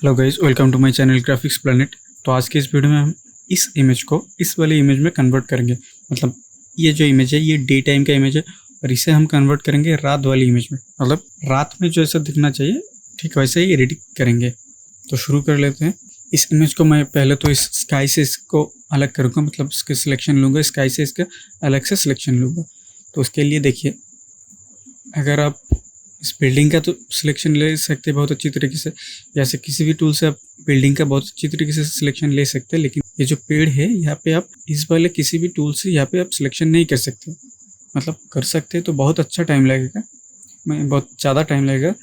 Hello guys, welcome to my channel Graphics Planet. तो आज के इस वीडियो में हम इस इमेज को इस वाले इमेज में कन्वर्ट करेंगे। मतलब ये जो इमेज है ये डे टाइम का इमेज है और इसे हम कन्वर्ट करेंगे रात वाली इमेज में। मतलब रात में जो ऐसा दिखना चाहिए ठीक वैसे ही एडिट करेंगे। तो शुरू कर लेते हैं। इस इमेज को मैं पहले तो इस स्काई से इसको अलग करूँगा, मतलब इसके सिलेक्शन लूँगा, स्काई से इसका अलग से सिलेक्शन लूँगा। तो उसके लिए देखिए, अगर आप इस बिल्डिंग का तो सिलेक्शन ले सकते हैं बहुत अच्छी तरीके से, या से किसी भी टूल से आप बिल्डिंग का बहुत अच्छी तरीके से सिलेक्शन ले सकते हैं। लेकिन ये जो पेड़ है यहाँ पे आप इस वाले किसी भी टूल से यहाँ पे आप सिलेक्शन नहीं कर सकते। मतलब कर सकते तो बहुत अच्छा टाइम लगेगा, मैं बहुत ज़्यादा टाइम लगेगा।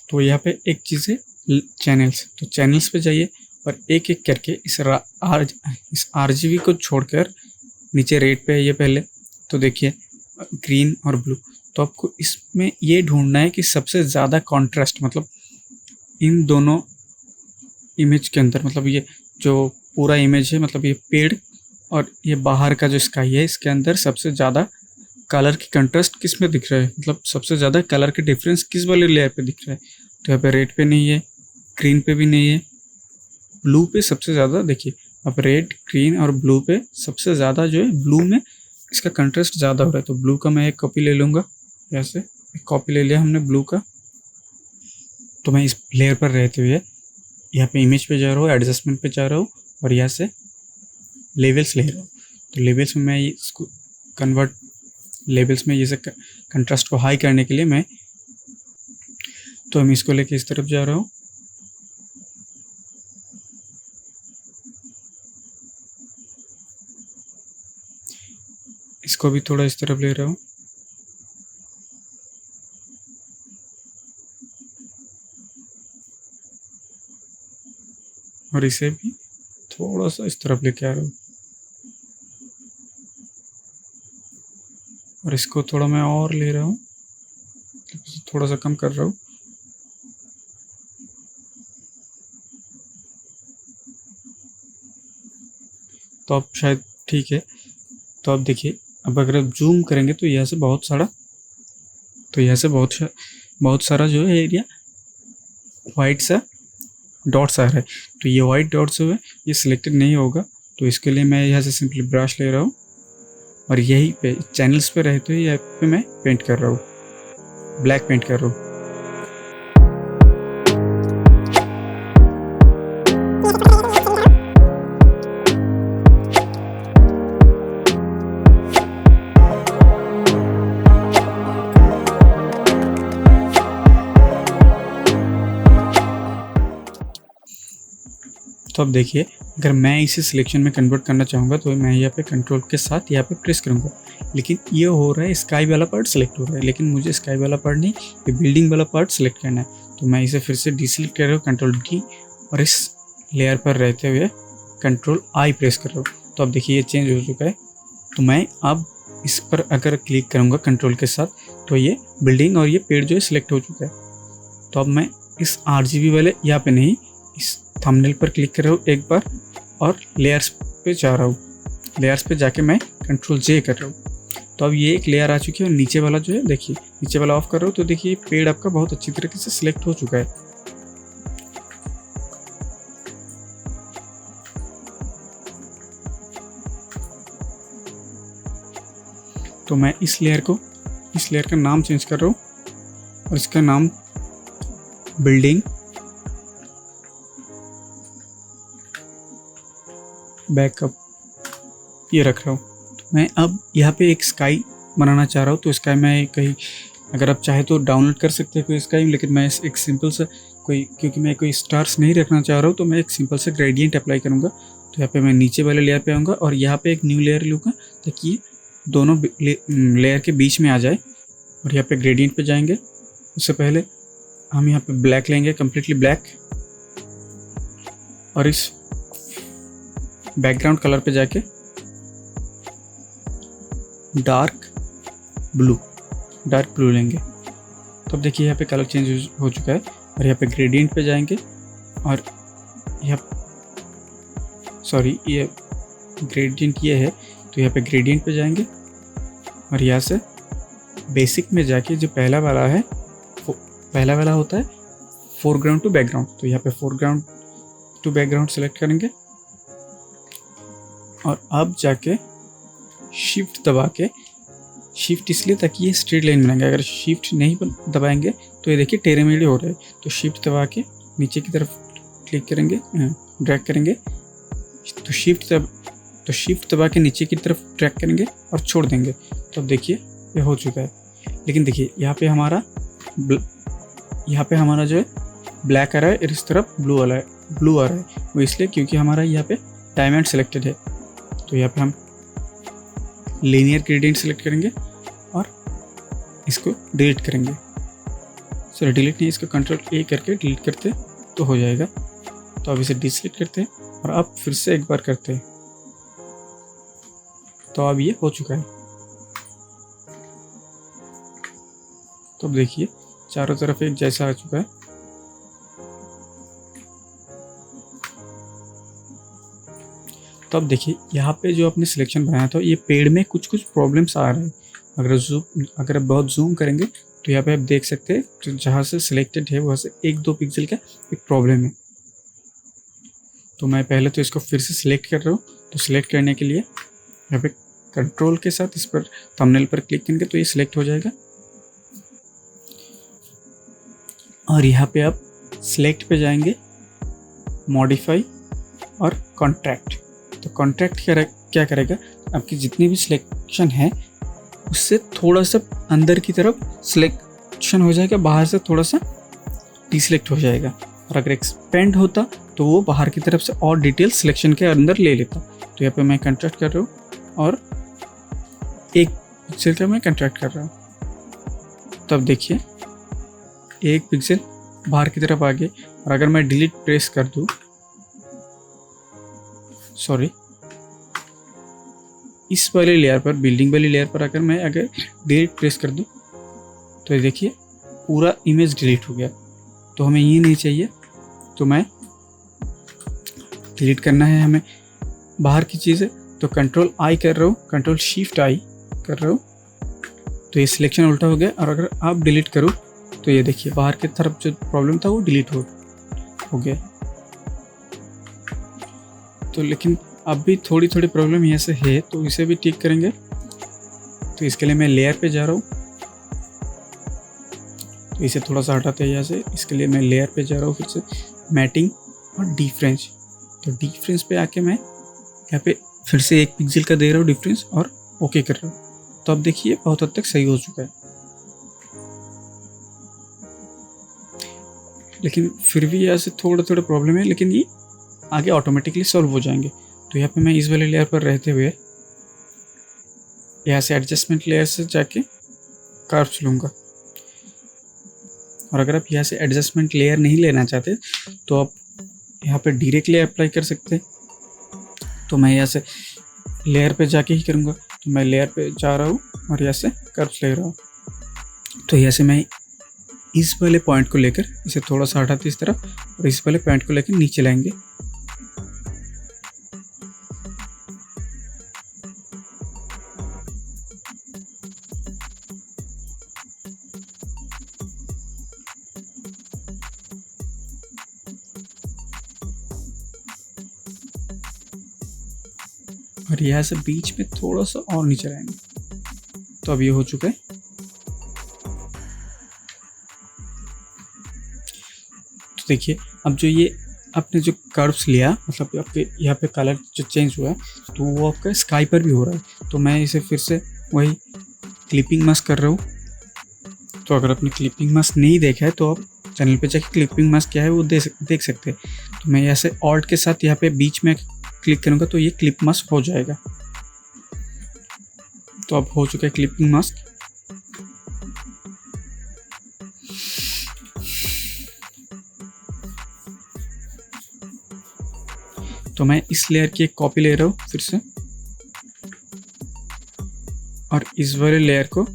तो यहाँ पे एक चीज़ है चैनल्स, तो चैनल्स पे जाइए और एक एक करके इस RGB को छोड़कर नीचे रेड पे है ये पहले। तो देखिए ग्रीन और ब्लू, तो आपको इसमें ये ढूंढना है कि सबसे ज़्यादा कॉन्ट्रास्ट, मतलब इन दोनों इमेज के अंदर, मतलब ये जो पूरा इमेज है, मतलब ये पेड़ और ये बाहर का जो स्काई है, इसके अंदर सबसे ज़्यादा कलर की कंट्रास्ट किस में दिख रहा है, मतलब सबसे ज़्यादा कलर के डिफरेंस किस वाले लेयर पे दिख रहा है। तो यहाँ पे रेड पे नहीं है, ग्रीन पे भी नहीं है, ब्लू पे सबसे ज़्यादा। देखिए अब रेड, ग्रीन और ब्लू पे सबसे ज़्यादा जो है ब्लू में इसका कंट्रास्ट ज़्यादा हो रहा है। तो ब्लू का मैं एक कॉपी ले लूँगा, यहाँ से एक कॉपी ले लिया हमने ब्लू का। तो मैं इस लेयर पर रहते हुए यहाँ पे इमेज पे जा रहा हूँ, एडजस्टमेंट पे जा रहा हूँ और यहाँ से लेवल्स ले रहा हूँ। तो लेवल्स में मैं इसको कन्वर्ट, लेवल्स में ये से कंट्रास्ट को हाई करने के लिए मैं, तो हम इसको लेके इस तरफ जा रहा हूँ। इसको भी थोड़ा इस तरफ ले रहा हूँ। और इसे भी थोड़ा सा इस तरफ लेके आ रहा हूँ और इसको थोड़ा मैं और ले रहा हूँ, थोड़ा सा कम कर रहा हूँ। तो अब शायद ठीक है। तो अब देखिए, अब अगर आप जूम करेंगे तो यहाँ से बहुत सारा, तो यहाँ से बहुत सारा जो है एरिया वाइट सा डॉट्स आ रहा है। तो ये वाइट डॉट्स हुए, ये सिलेक्टेड नहीं होगा। तो इसके लिए मैं यहाँ से सिंपली ब्रश ले रहा हूँ और यही पे चैनल्स पे रहते हुए यहाँ पे मैं पेंट कर रहा हूँ, ब्लैक पेंट कर रहा हूँ। तो अब देखिए, अगर मैं इसे सिलेक्शन में कन्वर्ट करना चाहूँगा तो मैं यहाँ पे कंट्रोल के साथ यहाँ पे प्रेस करूँगा। लेकिन ये हो रहा है स्काई वाला पार्ट सेलेक्ट हो रहा है, लेकिन मुझे स्काई वाला पार्ट नहीं, ये बिल्डिंग वाला पार्ट सेलेक्ट करना है। तो मैं इसे फिर से डिसेलेक्ट कर रहा हूँ, कंट्रोल D, और इस लेयर पर रहते हुए कंट्रोल I प्रेस कर रहा हूँ। तो अब देखिए ये चेंज हो चुका है। तो मैं अब इस पर अगर क्लिक करूँगा कंट्रोल के साथ तो ये बिल्डिंग और ये पेड़ जो है सिलेक्ट हो चुका है। तो अब मैं इस RGB वाले यहाँ पे नहीं, इस थंबनेल पर क्लिक कर रहा हूँ एक बार और लेयर्स पे जा रहा हूँ। लेयर्स पे जाके मैं कंट्रोल J कर रहा हूँ। तो अब ये एक लेयर आ चुकी है और नीचे वाला जो है, देखिए नीचे वाला ऑफ कर रहा हूँ। तो देखिए पेड़ आपका बहुत अच्छी तरीके से सिलेक्ट हो चुका है। तो मैं इस लेयर का नाम चेंज कर रहा हूँ और इसका नाम बिल्डिंग बैकअप ये रख रहा हूँ। तो मैं अब यहाँ पे एक स्काई बनाना चाह रहा हूँ। तो स्काई मैं कहीं, अगर आप चाहे तो डाउनलोड कर सकते हैं कोई स्काई, लेकिन मैं एक सिंपल सा क्योंकि मैं कोई स्टार्स नहीं रखना चाह रहा हूँ, तो मैं एक सिंपल सा ग्रेडियंट अप्लाई करूँगा। तो यहाँ पे मैं नीचे वाले लेयर पे आऊँगा और यहाँ पे एक न्यू लेयर लूँगा ताकि ये दोनों लेयर के बीच में आ जाए। और यहाँ पे ग्रेडियंट पे जाएंगे। उससे पहले हम यहाँ पे ब्लैक लेंगे, कम्प्लीटली ब्लैक, और इस बैकग्राउंड कलर पे जाके डार्क ब्लू लेंगे। तो अब देखिए यहाँ पे कलर चेंज हो चुका है। और यहाँ पे ग्रेडियंट पे जाएंगे और ये ग्रेडियंट ये है, तो यहाँ पे ग्रेडियंट पे जाएंगे और यहाँ से बेसिक में जाके जो पहला वाला होता है फोरग्राउंड टू बैकग्राउंड। तो यहाँ पे फोरग्राउंड टू बैकग्राउंड सेलेक्ट करेंगे और अब जाके शिफ्ट दबा के, शिफ्ट इसलिए ताकि ये स्ट्रेट लाइन बनाएंगे, अगर शिफ्ट नहीं दबाएंगे तो ये देखिए टेढ़े मेढ़े हो रहे हैं। तो शिफ्ट दबा के नीचे की तरफ क्लिक करेंगे, ड्रैग करेंगे, तो शिफ्ट दबा के नीचे की तरफ ड्रैग करेंगे और छोड़ देंगे। तो अब देखिए ये हो चुका है। लेकिन देखिए यहाँ पे हमारा जो है ब्लैक आ रहा है और इस तरफ ब्लू आ रहा है। वो इसलिए क्योंकि हमारा यहाँ पे डायमंड सेलेक्टेड है। तो यहाँ पे हम लीनियर ग्रेडियंट सेलेक्ट करेंगे और इसको डिलीट करेंगे। सॉरी डिलीट नहीं, इसको कंट्रोल ए करके डिलीट करते तो हो जाएगा। तो अब इसे डिसलेक्ट करते हैं और अब फिर से एक बार करते हैं। तो अब ये हो चुका है। तो अब देखिए चारों तरफ एक जैसा आ चुका है। तो अब देखिए यहाँ पे जो आपने सिलेक्शन बनाया था ये पेड़ में कुछ प्रॉब्लम्स आ रहे हैं। अगर आप बहुत जूम करेंगे तो यहाँ पे आप देख सकते हैं तो जहाँ से सिलेक्टेड है वहाँ से 1-2 पिक्सल का एक प्रॉब्लम है। तो मैं पहले तो इसको फिर से सिलेक्ट कर रहा हूँ। तो सिलेक्ट करने के लिए यहाँ पे कंट्रोल के साथ इस पर थंबनेल पर क्लिक करेंगे तो ये सिलेक्ट हो जाएगा। और यहाँ पे आप सिलेक्ट पे जाएंगे, मॉडिफाई और कॉन्ट्रैक्ट। तो कॉन्ट्रैक्ट क्या करेगा, आपकी जितनी भी सिलेक्शन है उससे थोड़ा सा अंदर की तरफ सिलेक्शन हो जाएगा, बाहर से थोड़ा सा डिसलेक्ट हो जाएगा। और अगर एक्सपेंड होता तो वो बाहर की तरफ से और डिटेल सिलेक्शन के अंदर ले लेता। तो यहाँ पे मैं कॉन्ट्रैक्ट कर रहा हूँ और 1 पिक्सल का मैं कॉन्ट्रैक्ट कर रहा हूँ। तब देखिए 1 पिक्सल बाहर की तरफ आ गए। और अगर मैं डिलीट प्रेस कर दूँ, सॉरी इस वाले लेयर पर, बिल्डिंग वाली लेयर पर अगर डिलीट प्रेस कर दूँ तो ये देखिए पूरा इमेज डिलीट हो गया। तो हमें ये नहीं चाहिए। तो मैं डिलीट करना है हमें बाहर की चीज़ें, तो कंट्रोल आई कर रहा हूँ, कंट्रोल शिफ्ट आई कर रहा हूँ। तो ये सिलेक्शन उल्टा हो गया। और अगर आप डिलीट करो तो ये देखिए बाहर की तरफ जो प्रॉब्लम था वो डिलीट हो गया। तो लेकिन अब भी थोड़ी प्रॉब्लम यहाँ से है, तो इसे भी ठीक करेंगे। तो इसके लिए मैं लेयर पे जा रहा हूँ। तो इसे थोड़ा सा हटाते हैं यहाँ से। इसके लिए मैं लेयर पे जा रहा हूँ, फिर से मैटिंग और डिफरेंस। तो डिफरेंस पे आके मैं यहाँ पे फिर से 1 पिक्सल का दे रहा हूँ डिफरेंस और ओके कर रहा हूँ। तो अब देखिए बहुत हद तक सही हो चुका है। लेकिन फिर भी यहाँ से थोड़ा प्रॉब्लम है, लेकिन ये आगे ऑटोमेटिकली सॉल्व हो जाएंगे। तो यहाँ पे मैं इस वाले लेयर पर रहते हुए यहाँ से एडजस्टमेंट लेयर से जाके कर्व्स लूँगा। और अगर आप यहाँ से एडजस्टमेंट लेयर नहीं लेना चाहते तो आप यहाँ पे डायरेक्टली अप्लाई कर सकते हैं। तो मैं यहाँ से लेयर पे जाके ही करूँगा। तो मैं लेयर पे जा रहा हूँ और यहाँ से कर्व्स ले रहा हूँ। तो यहाँ से मैं इस वाले पॉइंट को लेकर इसे थोड़ा सा हटाते इस तरफ और इस वाले पॉइंट को लेकर नीचे लाएंगे। और यहाँ से बीच में थोड़ा सा और नीचे लाएंगे। तो अब ये हो चुका है। तो देखिए अब जो ये आपने जो कर्व्स लिया, मतलब आपके यहाँ पे कलर जो चेंज हुआ है तो वो आपका स्काई पर भी हो रहा है। तो मैं इसे फिर से वही क्लिपिंग मास्क कर रहा हूँ। तो अगर आपने क्लिपिंग मास्क नहीं देखा है तो आप चैनल पे जाके क्लिपिंग मास्क क्या है वो देख सकते हैं। तो मैं यहाँ से ऑल्ट के साथ यहाँ पे बीच में क्लिक करूँगा तो ये क्लिप मास्क हो जाएगा। तो अब हो चुका है क्लिपिंग मास्क। तो मैं इस लेयर की एक कॉपी ले रहा हूँ फिर से, और इस वाले लेयर को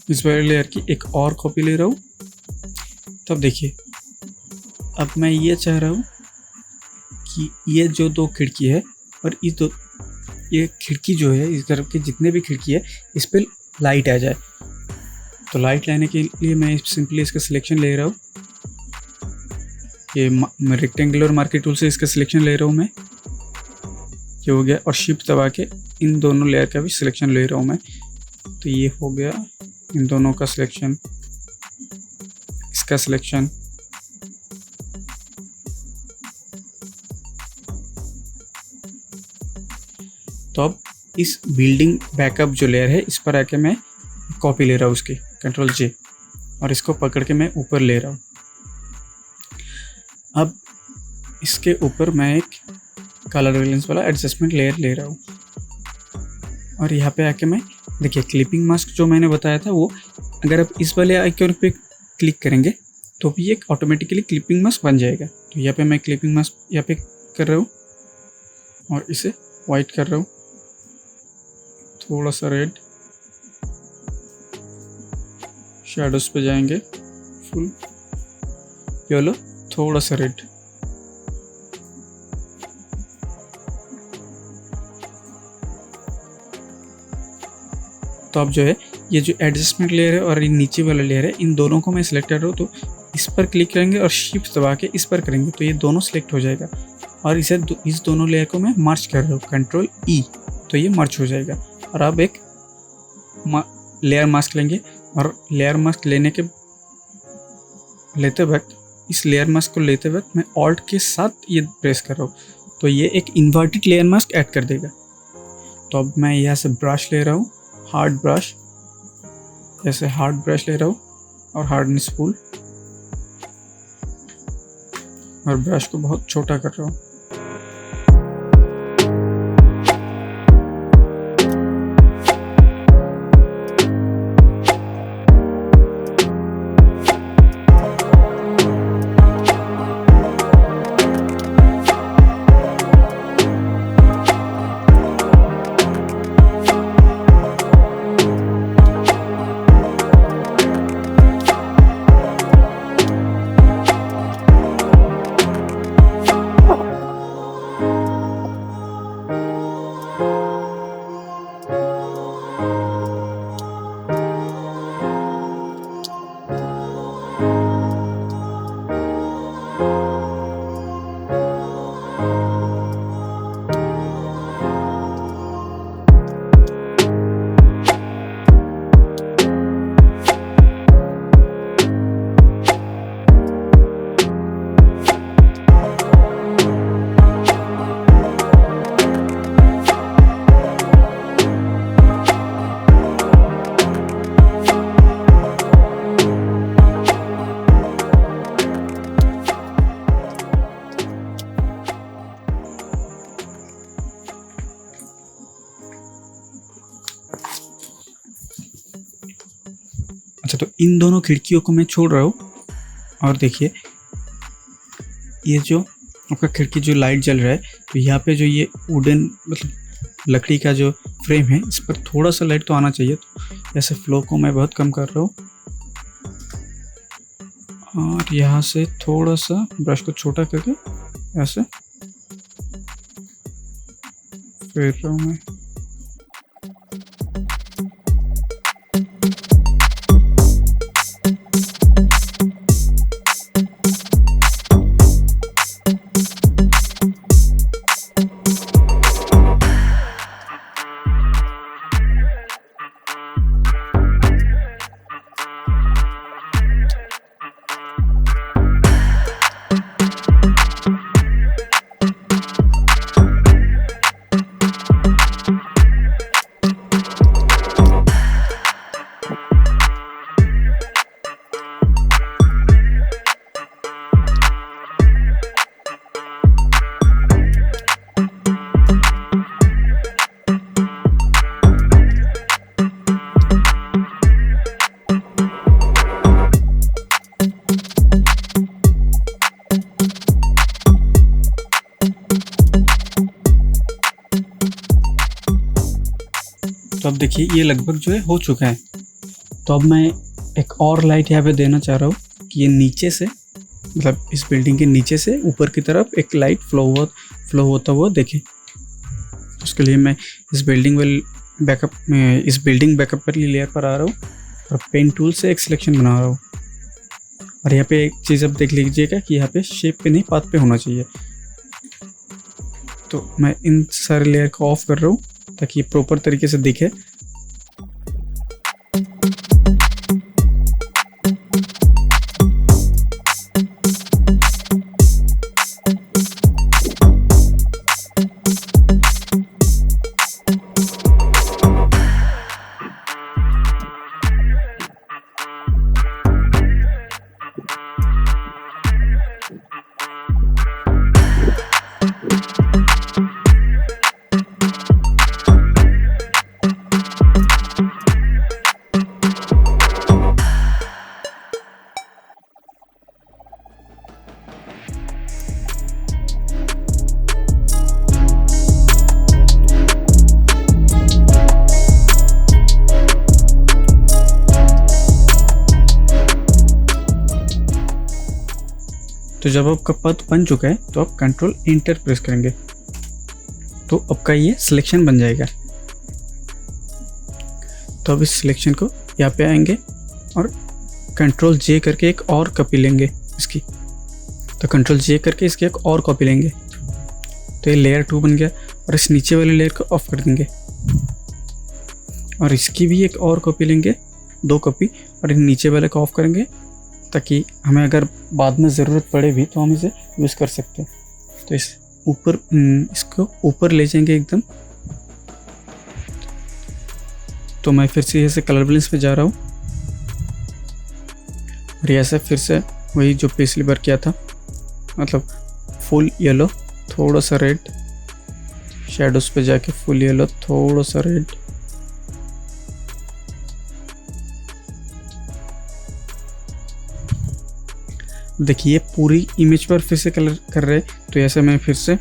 इस वाले लेयर की एक और कॉपी ले रहा हूँ। तब देखिए अब मैं ये चाह रहा हूँ कि ये जो 2 खिड़की है और ये खिड़की जो है इस तरफ की जितने भी खिड़की है इस पर लाइट आ जाए। तो लाइट लाने के लिए मैं सिंपली इसका सिलेक्शन ले रहा हूँ, ये रेक्टेंगुलर मार्कर टूल से इसका सिलेक्शन ले रहा हूँ मैं, ये हो गया। और शिफ्ट दबा के इन दोनों लेयर का भी सिलेक्शन ले रहा हूँ मैं, तो ये हो गया इन दोनों का सिलेक्शन, इसका सिलेक्शन। तो अब इस बिल्डिंग बैकअप जो लेयर है इस पर आके मैं कॉपी ले रहा हूँ उसकी, कंट्रोल J, और इसको पकड़ के मैं ऊपर ले रहा हूँ। अब इसके ऊपर मैं एक कलर वेरिएंस वाला एडजस्टमेंट लेयर ले रहा हूँ, और यहाँ पे आके मैं देखिए क्लिपिंग मास्क जो मैंने बताया था वो, अगर आप इस वाले आइकन पे क्लिक करेंगे तो भी एक ऑटोमेटिकली क्लिपिंग मास्क बन जाएगा। तो यहाँ पे मैं क्लिपिंग मास्क यहाँ पे कर रहा हूँ और इसे वाइट कर रहा हूँ, थोड़ा सा रेड, शैडोज पे जाएंगे फुल येलो, थोड़ा सा रेड। तो अब जो है ये जो एडजस्टमेंट लेयर है और ये नीचे वाला लेयर है, इन दोनों को मैं सिलेक्ट कर रहा हूँ। तो इस पर क्लिक करेंगे और शिफ्ट दबा के इस पर करेंगे तो ये दोनों सिलेक्ट हो जाएगा, और इस दोनों लेयर को मैं मर्ज कर रहा हूँ, कंट्रोल E, तो ये मर्ज हो जाएगा। और अब एक लेयर मास्क लेंगे, और लेयर मास्क लेते वक्त इस लेयर मास्क को लेते वक्त मैं ऑल्ट के साथ ये प्रेस कर रहा हूँ, तो ये एक इन्वर्टेड लेयर मास्क ऐड कर देगा। तो अब मैं यहाँ से ब्रश ले रहा हूँ, हार्ड ब्रश, ऐसे हार्ड ब्रश ले रहा हूँ और हार्डनेस फुल, और ब्रश को बहुत छोटा कर रहा हूँ। अच्छा, तो इन दोनों खिड़कियों को मैं छोड़ रहा हूँ, और देखिए ये जो आपका खिड़की जो लाइट जल रहा है, तो यहाँ पे जो ये वुडन मतलब लकड़ी का जो फ्रेम है इस पर थोड़ा सा लाइट तो आना चाहिए। तो ऐसे फ्लो को मैं बहुत कम कर रहा हूँ, और यहाँ से थोड़ा सा ब्रश को छोटा करके ऐसे फेर रहा हूँ मैं। तो अब देखिए ये लगभग जो है हो चुका है। तो अब मैं एक और लाइट यहाँ पे देना चाह रहा हूँ कि ये नीचे से मतलब इस बिल्डिंग के नीचे से ऊपर की तरफ एक लाइट फ्लो होता हुआ देखे। उसके लिए मैं इस बिल्डिंग बैकअप पर लेयर पर आ रहा हूँ और पेन टूल से एक सिलेक्शन बना रहा हूँ। और यहाँ पे एक चीज़ अब देख लीजिएगा कि यहाँ पे शेप पे नहीं पाथ पे होना चाहिए। तो मैं इन सारे लेयर को ऑफ कर रहा हूँ ताकि ये प्रॉपर तरीके से दिखे। तो जब आपका पथ बन चुका है तो आप कंट्रोल इंटर प्रेस करेंगे तो आपका ये सिलेक्शन बन जाएगा। तो अब इस सिलेक्शन को यहाँ पे आएंगे और कंट्रोल जे करके एक और कॉपी लेंगे इसकी। तो कंट्रोल जे करके इसकी एक और कॉपी लेंगे तो ये लेयर 2 बन गया। और इस नीचे वाले लेयर को ऑफ कर देंगे और इसकी भी एक और कॉपी लेंगे, 2 कॉपी, और नीचे वाले को ऑफ करेंगे ताकि हमें अगर बाद में ज़रूरत पड़े भी तो हम इसे यूज़ कर सकते हैं। तो इसको ऊपर ले जाएंगे एकदम। तो मैं फिर से ऐसे कलर बैलेंस पे जा रहा हूँ और ऐसे फिर से वही जो पिछली बार किया था, मतलब फुल येलो, थोड़ा सा रेड, शेडोज पे जाके फुल येलो, थोड़ा सा रेड, देखिए पूरी इमेज पर फिर से कलर कर रहे हैं। तो ऐसे मैं फिर से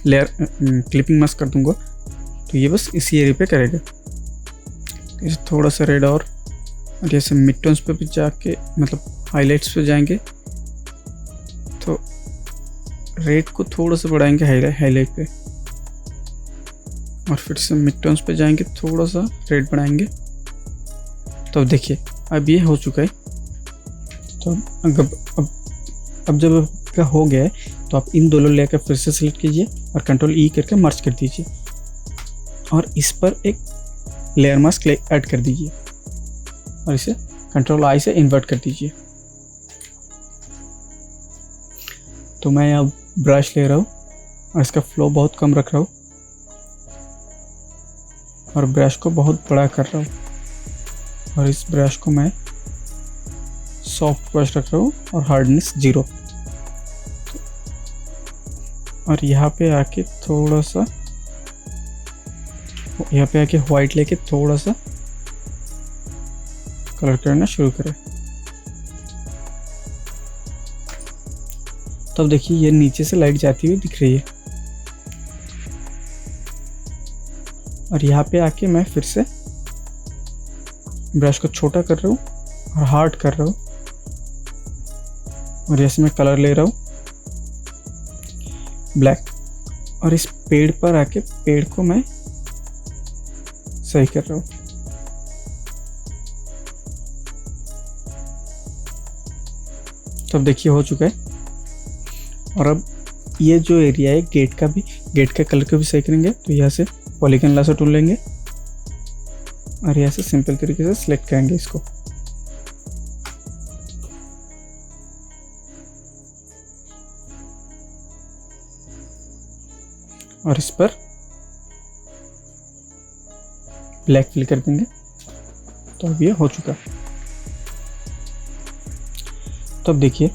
लेयर क्लिपिंग मास्क कर दूंगा तो ये बस इसी एरिया पे करेगा। इसे थोड़ा सा रेड और जैसे मिड टोन्स पे भी जाके मतलब हाइलाइट्स पे जाएंगे तो रेड को थोड़ा सा बढ़ाएंगे हाईलाइट पे, और फिर से मिड टोन्स पे जाएंगे, थोड़ा सा रेड बढ़ाएंगे। तो देखिए अब ये हो चुका है। तो अब जब आपका हो गया है तो आप इन दोनों लेयर का फिर से सिलेक्ट कीजिए और कंट्रोल ई करके मर्ज कर दीजिए और इस पर एक लेयर मास्क ऐड कर दीजिए और इसे कंट्रोल आई से इन्वर्ट कर दीजिए। तो मैं अब ब्रश ले रहा हूँ और इसका फ्लो बहुत कम रख रहा हूँ और ब्रश को बहुत बड़ा कर रहा हूँ और इस ब्रश को मैं सॉफ्ट ब्रश रख रहा हूँ और हार्डनेस 0। और यहाँ पे आके थोड़ा सा व्हाइट लेके थोड़ा सा कलर करना शुरू करें। तब देखिए ये नीचे से लाइट जाती हुई दिख रही है। और यहाँ पे आके मैं फिर से ब्रश को छोटा कर रहा हूँ और हार्ड कर रहा हूँ और जैसे मैं कलर ले रहा हूँ ब्लैक और इस पेड़ पर आके पेड़ को मैं सही कर रहा हूँ। तो अब देखिए हो चुका है। और अब ये जो एरिया है गेट का कलर को भी सही करेंगे। तो यहाँ से पॉलीगॉन लासर टूल लेंगे और यहाँ से सिंपल तरीके से सिलेक्ट करेंगे इसको। और इस पर ब्लैक फिल कर देंगे। तो अब ये हो चुका। तो अब देखिए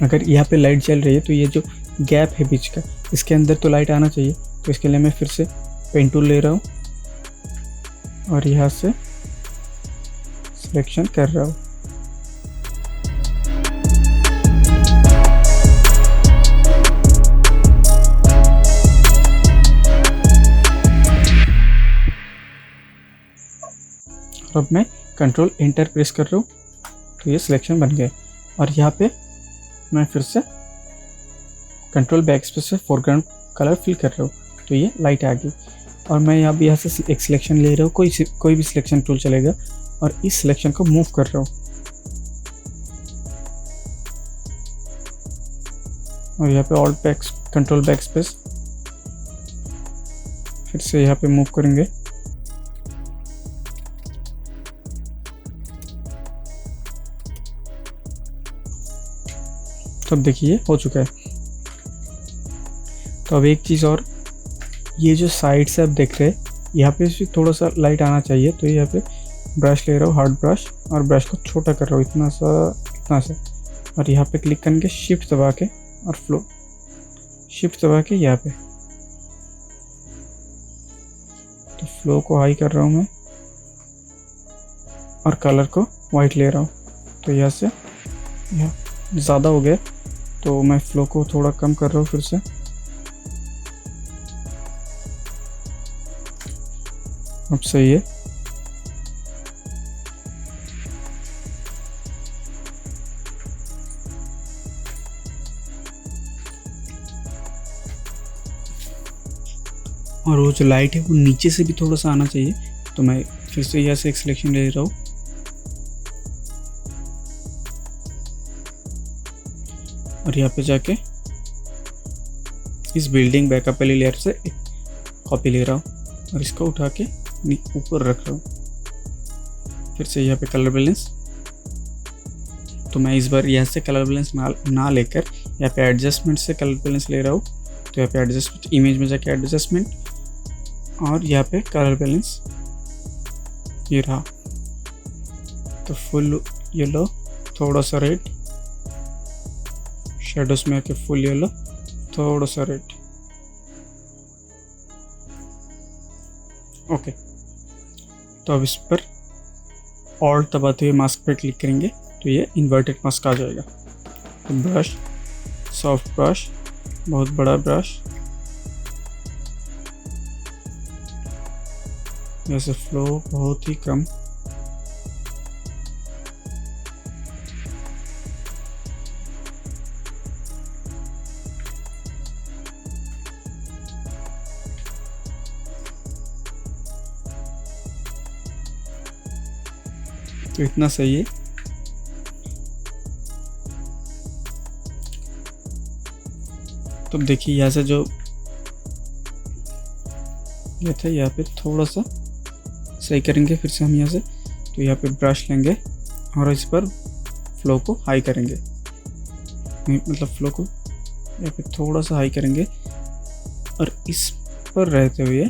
अगर यहाँ पे लाइट जल रही है तो ये जो गैप है बीच का इसके अंदर तो लाइट आना चाहिए। तो इसके लिए मैं फिर से पेन टूल ले रहा हूँ और यहाँ से सिलेक्शन कर रहा हूँ। और अब मैं कंट्रोल एंटर प्रेस कर रहा हूँ तो ये सिलेक्शन बन गया। और यहाँ पे मैं फिर से कंट्रोल बैक स्पेस से फोरग्राउंड कलर फिल कर रहा हूँ तो ये लाइट आ गई। और मैं यहाँ से एक सिलेक्शन ले रहा हूँ, कोई भी सिलेक्शन टूल चलेगा और इस सिलेक्शन को मूव कर रहा हूँ, और यहाँ पे alt back control back space, फिर से यहाँ पे मूव करेंगे। तो अब देखिए हो चुका है। तो अब एक चीज़ और, ये जो साइड से आप देख रहे हैं यहाँ पे थोड़ा सा लाइट आना चाहिए, तो यहाँ पे ब्रश ले रहा हूँ, हार्ड ब्रश, और ब्रश को छोटा कर रहा हूँ इतना सा, और यहाँ पे क्लिक करेंगे, शिफ्ट दबा के, और फ्लो शिफ्ट दबा के यहाँ पे, तो फ्लो को हाई कर रहा हूँ मैं, और कलर को वाइट ले रहा हूँ। तो यहाँ से यहाँ ज़्यादा हो गया, तो मैं फ्लो को थोड़ा कम कर रहा हूँ फिर से। अब सही है। और वो जो लाइट है वो नीचे से भी थोड़ा सा आना चाहिए, तो मैं फिर से यहाँ से एक सिलेक्शन ले रहा हूँ, और यहाँ पे जाके इस बिल्डिंग बैकअप वाली लेयर से एक कॉपी ले रहा हूँ और इसको उठा के ऊपर रख रहा हूँ। फिर से यहाँ पे कलर बैलेंस, तो मैं इस बार यहाँ से कलर बैलेंस ना लेकर यहाँ पे एडजस्टमेंट से कलर बैलेंस ले रहा हूँ। तो यहाँ पे एडजस्टमेंट, इमेज में जाके एडजस्टमेंट, और यहाँ पे कलर बैलेंस ये रहा। तो फुल येलो, थोड़ा सा रेड, शेडोज में आके फुल येलो, थोड़ा सा रेड। ओके, तो अब इस पर ऑल्ट दबाते हुए मास्क पे क्लिक करेंगे तो ये इन्वर्टेड मास्क आ जाएगा। तो ब्रश, सॉफ्ट ब्रश, बहुत बड़ा ब्रश, जैसे फ्लो बहुत ही कम, तो इतना सही है। तो देखिए यहाँ से जो ये था यहाँ पे थोड़ा सा सही करेंगे, फिर से हम यहाँ से, तो यहाँ पे ब्रश लेंगे और इस पर फ्लो को हाई करेंगे, मतलब फ्लो को यहाँ पे थोड़ा सा हाई करेंगे, और इस पर रहते हुए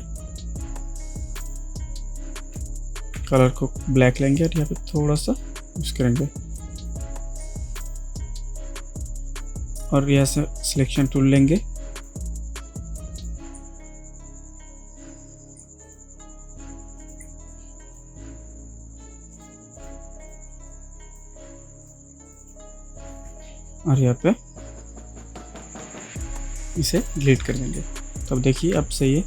कलर को ब्लैक लेंगे और यहाँ पे थोड़ा सा यूज करेंगे, और यहाँ से सिलेक्शन टूल लेंगे और यहाँ पे इसे डिलीट कर देंगे। तो अब देखिए अब सही है।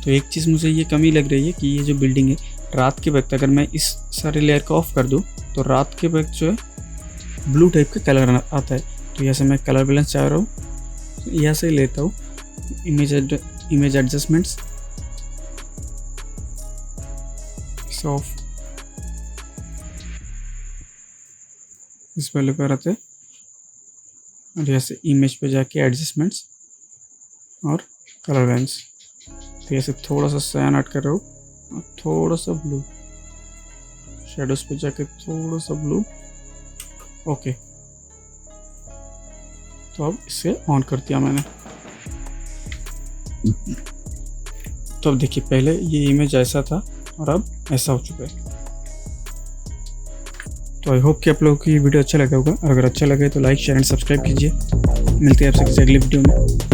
तो एक चीज़ मुझे ये कमी लग रही है कि ये जो बिल्डिंग है रात के वक्त अगर मैं इस सारे लेयर को ऑफ कर दूँ तो रात के वक्त जो है ब्लू टाइप का कलर आता है। तो यहाँ से मैं कलर बैलेंस चाह रहा हूँ, यहाँ से लेता हूँ इमेज एडजस्टमेंट्स, ऑफ इस वाले पर आते हैं, और यहाँ से इमेज पे जाके एडजस्टमेंट्स और कलर बैलेंस, तो ऐसे थोड़ा सा साइन ऐड कर रहा हूँ और थोड़ा सा ब्लू, शेडोज पे जाके थोड़ा सा ब्लू। ओके, तो अब इसे ऑन कर दिया मैंने। तो अब देखिए पहले ये इमेज ऐसा था और अब ऐसा हो चुका है। तो आई होप कि आप लोगों को ये वीडियो अच्छा लगा होगा, और अगर अच्छा लगे तो लाइक, शेयर एंड सब्सक्राइब कीजिए। मिलते हैं आपसे किसी अगली वीडियो में।